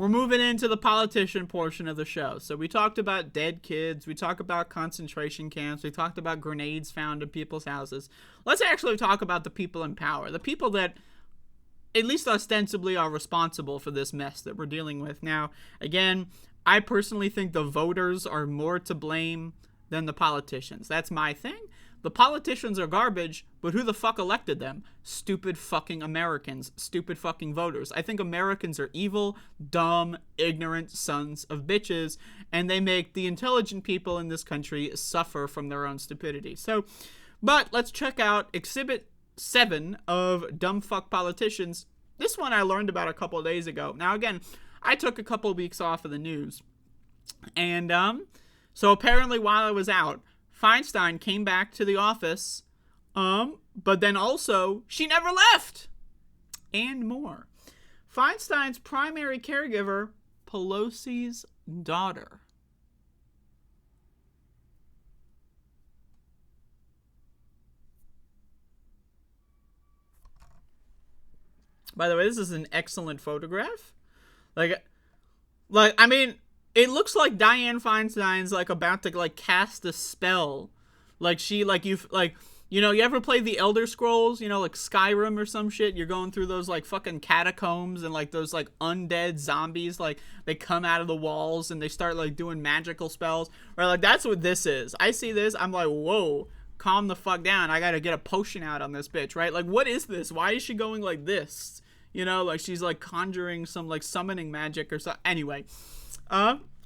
we're moving into the politician portion of the show. So we talked about dead kids. We talked about concentration camps. We talked about grenades found in people's houses. Let's actually talk about the people in power. The people that, at least ostensibly, are responsible for this mess that we're dealing with. Now, again, I personally think the voters are more to blame than the politicians. That's my thing. The politicians are garbage, but who the fuck elected them? Stupid fucking Americans. Stupid fucking voters. I think Americans are evil, dumb, ignorant sons of bitches, and they make the intelligent people in this country suffer from their own stupidity. So, but let's check out Exhibit 7 of Dumb Fuck Politicians. This one I learned about a couple of days ago. Now, again, I took a couple of weeks off of the news. And, so apparently while I was out, Feinstein came back to the office, but then also, she never left! And more. Feinstein's primary caregiver, Pelosi's daughter. By the way, this is an excellent photograph. Like, I mean, it looks like Dianne Feinstein's, like, about to, like, cast a spell. Like, she, like, you know, you ever play the Elder Scrolls, you know, like Skyrim or some shit? You're going through those, like, fucking catacombs and, like, those, like, undead zombies, like, they come out of the walls and they start, like, doing magical spells. Right, like, that's what this is. I see this, I'm like, whoa, calm the fuck down. I gotta get a potion out on this bitch, right? Like, what is this? Why is she going like this? You know, like, she's, like, conjuring some, like, summoning magic or something. Anyway.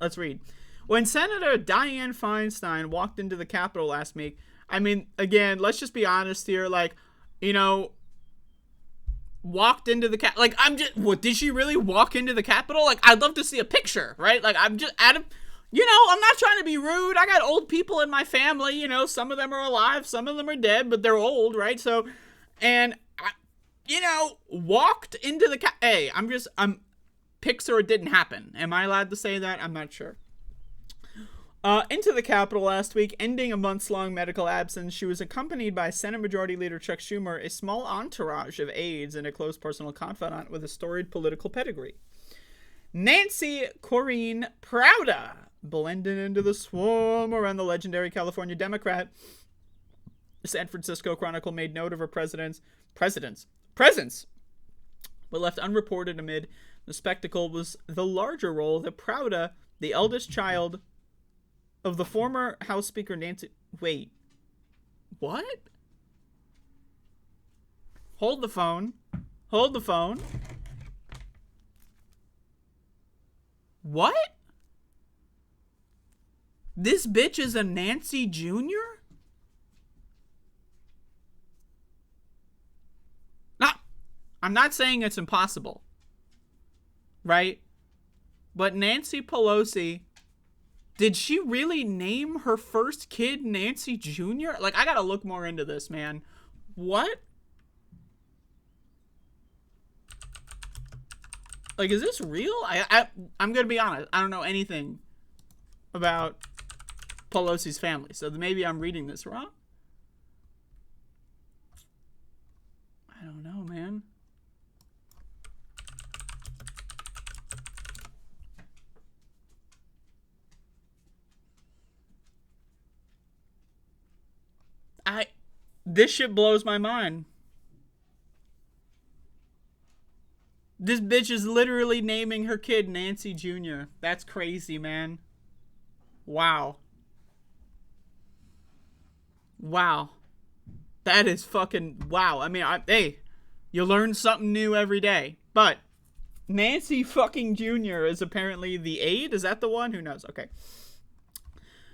Let's read. When Senator Dianne Feinstein walked into the Capitol last week, I mean, again, let's just be honest here, like, you know, walked into the like, what, did she really walk into the Capitol? Like, I'd love to see a picture, right? Like, I'm just, you know, I'm not trying to be rude. I got old people in my family, you know, some of them are alive, some of them are dead, but they're old, right? So, and, you know, walked into the hey, I'm Pixar, it didn't happen. Am I allowed to say that? I'm not sure. Into the Capitol last week, ending a months-long medical absence, she was accompanied by Senate Majority Leader Chuck Schumer, a small entourage of aides, and a close personal confidant with a storied political pedigree. Nancy Corrine Prouda blended into the swarm around the legendary California Democrat. The San Francisco Chronicle made note of her presence, but left unreported amid the spectacle was the larger role that Prouda, the eldest child of the former House Speaker Nancy... Wait. What? Hold the phone. Hold the phone. What? This bitch is a Nancy Jr.? I'm not saying it's impossible. Right? But Nancy Pelosi, did she really name her first kid Nancy Jr.? Like, I gotta look more into this, man. What? Like, is this real? I'm gonna be honest. I don't know anything about Pelosi's family, so maybe I'm reading this wrong. I don't know, man. This shit blows my mind. This bitch is literally naming her kid Nancy Jr. That's crazy, man. Wow. Wow. That is fucking wow. I mean, hey, you learn something new every day. But Nancy fucking Jr. is apparently the aide. Is that the one? Who knows? Okay.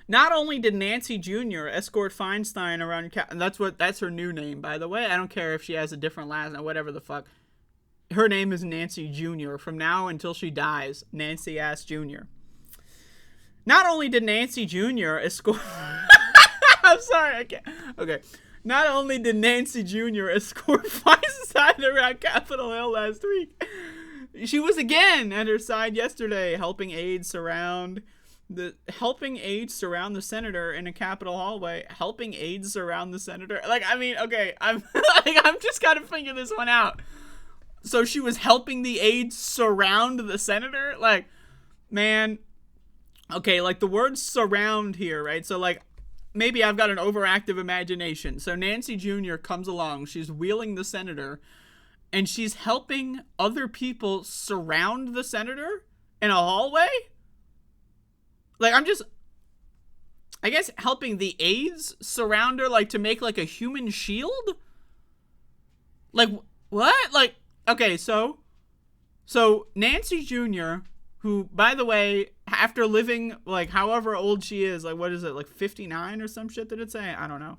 Not only did Nancy Jr. escort Feinstein around, and that's her new name, by the way. I don't care if she has a different last name, whatever the fuck. Her name is Nancy Jr. From now until she dies, Nancy Ass Jr. Not only did Nancy Jr. escort... I'm sorry, I can't... Okay. Not only did Nancy Jr. escort Feinstein around Capitol Hill last week, she was again at her side yesterday, helping aides surround the senator in a Capitol hallway. Helping aides surround the senator. Like, I mean, okay, I'm just gotta figure this one out. So she was helping the aides surround the senator? Like, man. Okay, like the word surround here, right? So like, maybe I've got an overactive imagination. So Nancy Jr. comes along. She's wheeling the senator. And she's helping other people surround the senator in a hallway? Like, I guess helping the aides surround her, like, to make, like, a human shield? Like, what? Like, okay, so Nancy Jr., who, by the way, after living, like, however old she is, like, what is it, like, 59 or some shit, did it say? I don't know.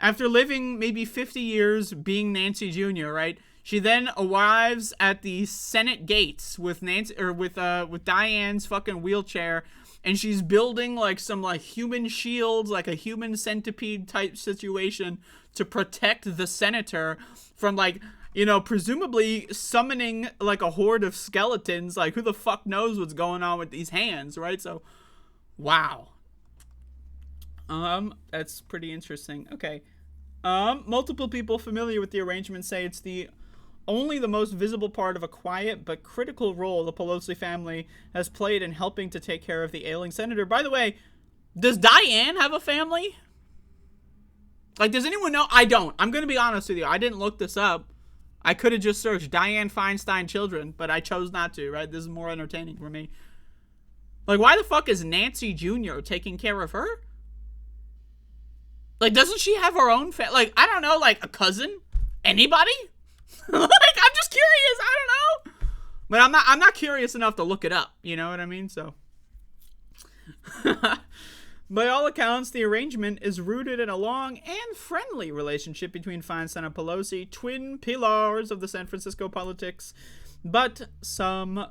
After living maybe 50 years being Nancy Jr., right? She then arrives at the Senate gates with with Diane's fucking wheelchair, and she's building like some like human shields, like a human centipede type situation to protect the senator from like, you know, presumably summoning like a horde of skeletons. Like, who the fuck knows what's going on with these hands, right? So, wow. That's pretty interesting. Okay. Multiple people familiar with the arrangement say it's only the most visible part of a quiet but critical role the Pelosi family has played in helping to take care of the ailing senator. By the way, does Diane have a family? Like, does anyone know? I don't. I'm going to be honest with you. I didn't look this up. I could have just searched Diane Feinstein children, but I chose not to, right? This is more entertaining for me. Like, why the fuck is Nancy Jr. taking care of her? Like, doesn't she have her own like, I don't know, like a cousin? Anybody? Like, I'm just curious. I don't know. But I'm not curious enough to look it up. You know what I mean? So, by all accounts, the arrangement is rooted in a long and friendly relationship between Feinstein and Pelosi, twin pillars of the San Francisco politics. But among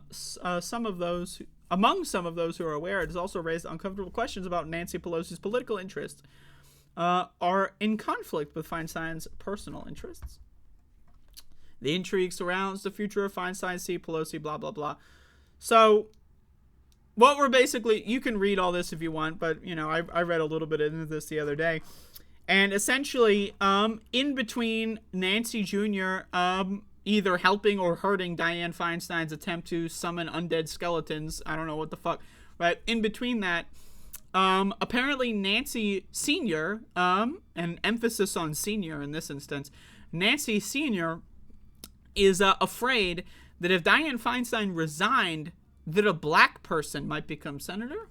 some of those who are aware, it has also raised uncomfortable questions about Nancy Pelosi's political interests are in conflict with Feinstein's personal interests. The intrigue surrounds the future of Feinstein, see Pelosi, blah, blah, blah. So, what we're basically, you can read all this if you want, but, you know, I read a little bit into this the other day. And essentially, in between Nancy Jr. Either helping or hurting Diane Feinstein's attempt to summon undead skeletons, I don't know what the fuck, but in between that, apparently Nancy Sr., an emphasis on senior in this instance, Nancy Sr., is afraid that if Dianne Feinstein resigned, that a black person might become senator.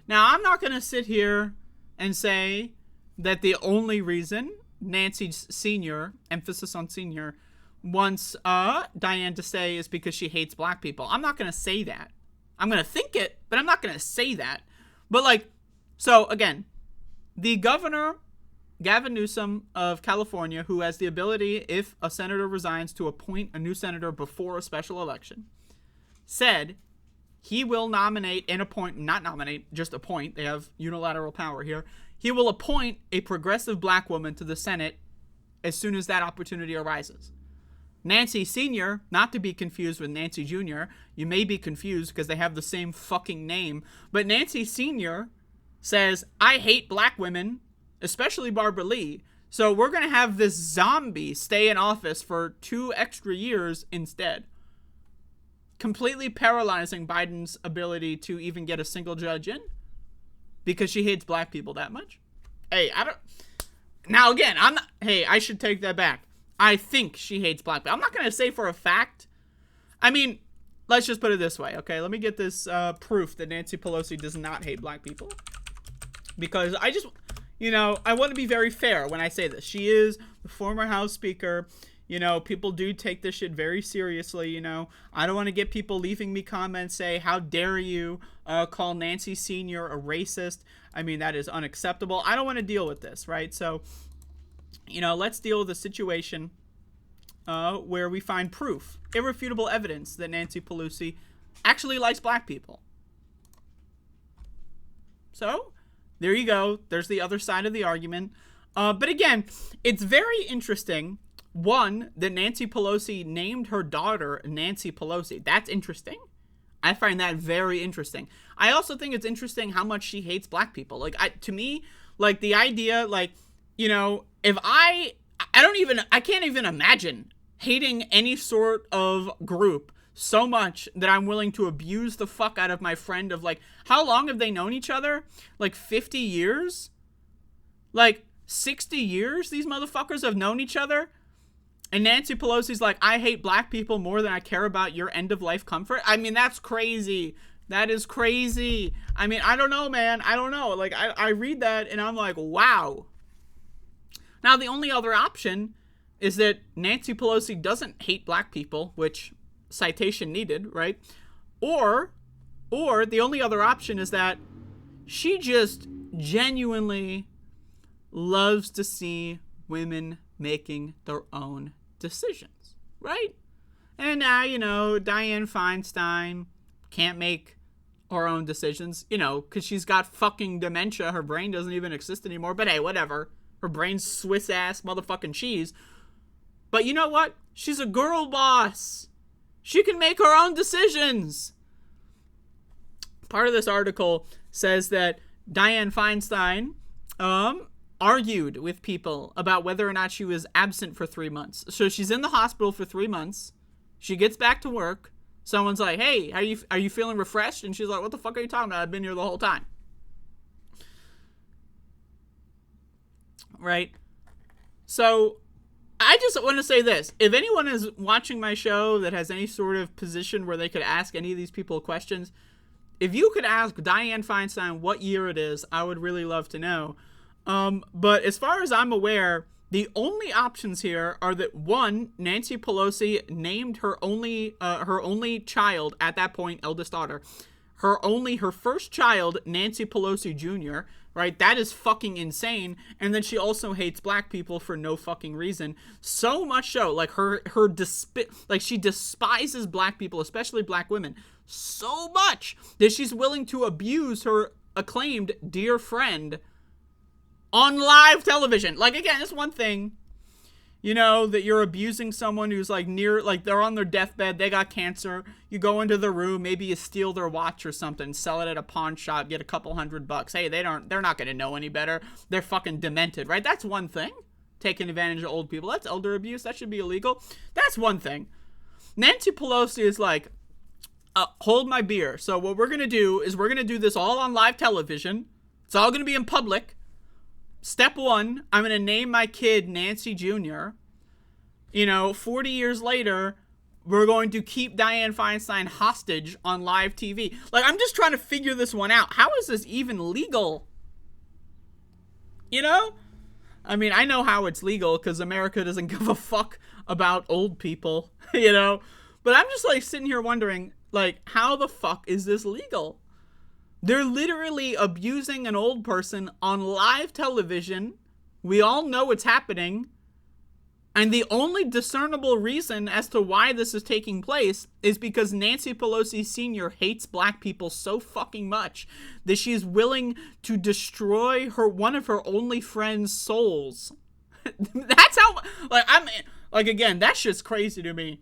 Now, I'm not going to sit here and say that the only reason Nancy Sr., emphasis on senior, wants Dianne to stay is because she hates black people. I'm not going to say that. I'm going to think it, but I'm not going to say that. But, like, so, again, the governor, Gavin Newsom of California, who has the ability, if a senator resigns, to appoint a new senator before a special election, said he will nominate and appoint, not nominate, just appoint, they have unilateral power here, he will appoint a progressive black woman to the Senate as soon as that opportunity arises. Nancy Sr., not to be confused with Nancy Jr., you may be confused because they have the same fucking name, but Nancy Sr. says, I hate black women, especially Barbara Lee, so we're going to have this zombie stay in office for 2 extra years instead. Completely paralyzing Biden's ability to even get a single judge in because she hates black people that much. Hey, now again, I should take that back. I think she hates black people. I'm not going to say for a fact. I mean, let's just put it this way, okay? Let me get this proof that Nancy Pelosi does not hate black people. Because I just, you know, I want to be very fair when I say this. She is the former House Speaker. You know, people do take this shit very seriously, you know. I don't want to get people leaving me comments say, how dare you call Nancy Sr. a racist. I mean, that is unacceptable. I don't want to deal with this, right? So, you know, let's deal with a situation where we find proof, irrefutable evidence that Nancy Pelosi actually likes black people. So, there you go. There's the other side of the argument. But again, it's very interesting, one, that Nancy Pelosi named her daughter Nancy Pelosi. That's interesting. I find that very interesting. I also think it's interesting how much she hates black people. Like, to me, like, the idea, like, you know, if I I can't even imagine hating any sort of group so much that I'm willing to abuse the fuck out of my friend of, like, how long have they known each other? Like 50 years? Like 60 years these motherfuckers have known each other? And Nancy Pelosi's like, I hate black people more than I care about your end of life comfort. I mean, that's crazy. That is crazy. I mean, I don't know, man. I don't know. Like, I read that and I'm like, wow. Now, the only other option is that Nancy Pelosi doesn't hate black people, which citation needed, right? Or the only other option is that she just genuinely loves to see women making their own decisions, right? And now, you know, Dianne Feinstein can't make her own decisions, you know, because she's got fucking dementia. Her brain doesn't even exist anymore. But hey, whatever. Her brain's Swiss-ass motherfucking cheese. But you know what? She's a girl boss. She can make her own decisions. Part of this article says that Dianne Feinstein argued with people about whether or not she was absent for 3 months. So she's in the hospital for 3 months. She gets back to work. Someone's like, hey, are you feeling refreshed? And she's like, what the fuck are you talking about? I've been here the whole time. Right? So I just want to say this. If anyone is watching my show that has any sort of position where they could ask any of these people questions, if you could ask Dianne Feinstein what year it is, I would really love to know. But as far as I'm aware, the only options here are that, one, Nancy Pelosi named her only child at that point, eldest daughter, her first child, Nancy Pelosi Jr., right? That is fucking insane. And then she also hates black people for no fucking reason. So much so, like she despises black people, especially black women, so much that she's willing to abuse her acclaimed dear friend on live television. Like, again, it's one thing, you know, that you're abusing someone who's like they're on their deathbed, they got cancer. You go into the room, maybe you steal their watch or something, sell it at a pawn shop, get a couple $100. Hey, they're not going to know any better. They're fucking demented, right? That's one thing. Taking advantage of old people. That's elder abuse. That should be illegal. That's one thing. Nancy Pelosi is like, hold my beer. So what we're going to do is we're going to do this all on live television. It's all going to be in public. Step one, I'm going to name my kid Nancy Jr. You know, 40 years later, we're going to keep Dianne Feinstein hostage on live TV. Like, I'm just trying to figure this one out. How is this even legal? You know? I mean, I know how it's legal because America doesn't give a fuck about old people, you know? But I'm just, like, sitting here wondering, like, how the fuck is this legal? They're literally abusing an old person on live television. We all know it's happening. And the only discernible reason as to why this is taking place is because Nancy Pelosi Sr. hates black people so fucking much that she's willing to destroy one of her only friend's souls. That's how, again, that shit's crazy to me.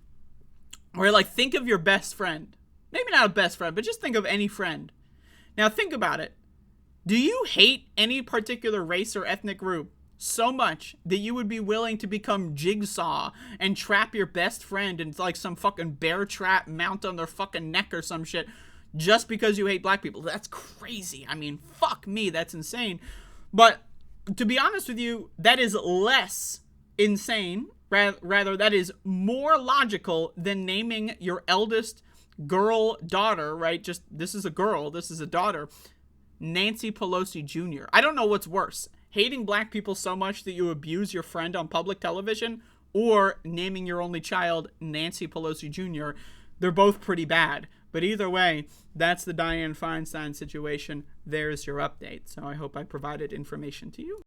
Where, like, think of your best friend. Maybe not a best friend, but just think of any friend. Now, think about it. Do you hate any particular race or ethnic group so much that you would be willing to become Jigsaw and trap your best friend in, like, some fucking bear trap, mount on their fucking neck or some shit just because you hate black people? That's crazy. I mean, fuck me, that's insane. But to be honest with you, that is less insane. Rather, that is more logical than naming your eldest girl daughter, right? Just, this is a girl, this is a daughter, Nancy Pelosi Jr. I don't know what's worse, hating black people so much that you abuse your friend on public television, or naming your only child Nancy Pelosi Jr. They're both pretty bad, but either way, that's the Dianne Feinstein situation. There's your update. So I hope I provided information to you.